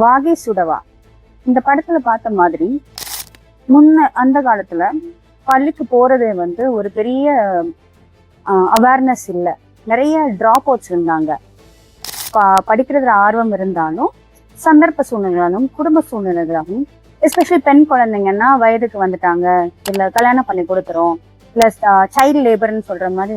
வாகை சுடவா இந்த படத்துல பார்த்த மாதிரி அந்த காலத்துல பள்ளிக்கு போறதே வந்து ஒரு பெரிய அவேர்னஸ் இல்லை. நிறைய டிராப் அவுட்ஸ் இருந்தாங்க. படிக்கிறதுல ஆர்வம் இருந்தாலும் சந்தர்ப்ப சூழ்நிலையாலும் குடும்ப சூழ்நிலைகளாலும், எஸ்பெஷலி பெண் குழந்தைங்கன்னா வயதுக்கு வந்துட்டாங்க, இல்லை கல்யாணம் பண்ணி கொடுத்துரும், பிளஸ் சைல்டு லேபர்ன்னு சொல்ற மாதிரி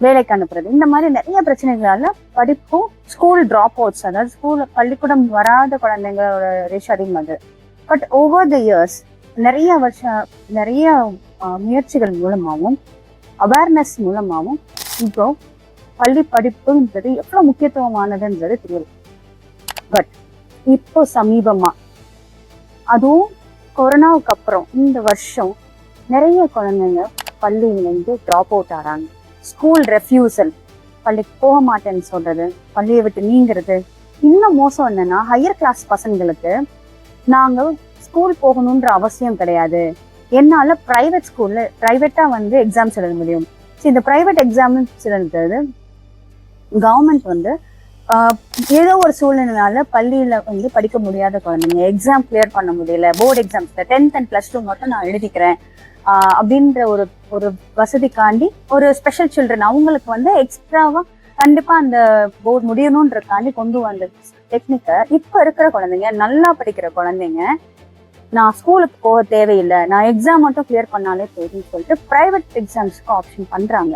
வேலைக்கு அனுப்புறது, இந்த மாதிரி நிறைய பிரச்சனைகளால படிப்பும் ஸ்கூல் டிராப் அவுட்ஸ், அதாவது பள்ளிக்கூடம் வராத குழந்தைங்களோட ரேஷ் அதிகமாகுது. பட் ஓவர் த இயர்ஸ் நிறைய முயற்சிகள் மூலமாகவும் அவேர்னஸ் மூலமாகவும் இப்போ பள்ளி படிப்புன்றது எவ்வளவு முக்கியத்துவமானதுன்றது தெரியல. பட் இப்போ சமீபமா, அதுவும் கொரோனாவுக்கு அப்புறம் இந்த வருஷம் நிறைய குழந்தைங்க பள்ளியிலேருந்து டிராப் அவுட் ஆகிறாங்க. ஸ்கூல் ரெஃப்யூசல், பள்ளிக்கு போக மாட்டேன்னு சொல்றது, பள்ளியை விட்டு நீங்கிறது. இன்னும் மோசம் என்னன்னா, ஹையர் கிளாஸ் பசங்களுக்கு நாங்க ஸ்கூல் போகணுன்ற அவசியம் கிடையாது, என்னால பிரைவேட்டா வந்து எக்ஸாம்ஸ் எழுத முடியும். இந்த பிரைவேட் எக்ஸாம்ஸ் எழுதுறது கவர்மெண்ட் வந்து ஏதோ ஒரு சூழ்நிலைனால பள்ளியில வந்து படிக்க முடியாத குழந்தைங்க, எக்ஸாம் கிளியர் பண்ண முடியல, போர்டு எக்ஸாம்ஸ்ல 10th and +2 மட்டும் நான் எழுதிக்கிறேன் அப்படின்ற ஒரு வசதிக்காண்டி ஒரு ஸ்பெஷல் சில்ட்ரன் அவங்களுக்கு வந்து எக்ஸ்ட்ராவா கண்டிப்பா அந்த போர்டு முடியணும்ன்றதுக்காண்டி கொண்டு வந்த டெக்னிக்கை இப்ப இருக்கிற குழந்தைங்க, நல்லா படிக்கிற குழந்தைங்க, நான் ஸ்கூலுக்கு போக தேவையில்லை, நான் எக்ஸாம் மட்டும் கிளியர் பண்ணாலே போதும்னு சொல்லிட்டு பிரைவேட் எக்ஸாம்ஸ்க்கு ஆப்ஷன் பண்றாங்க.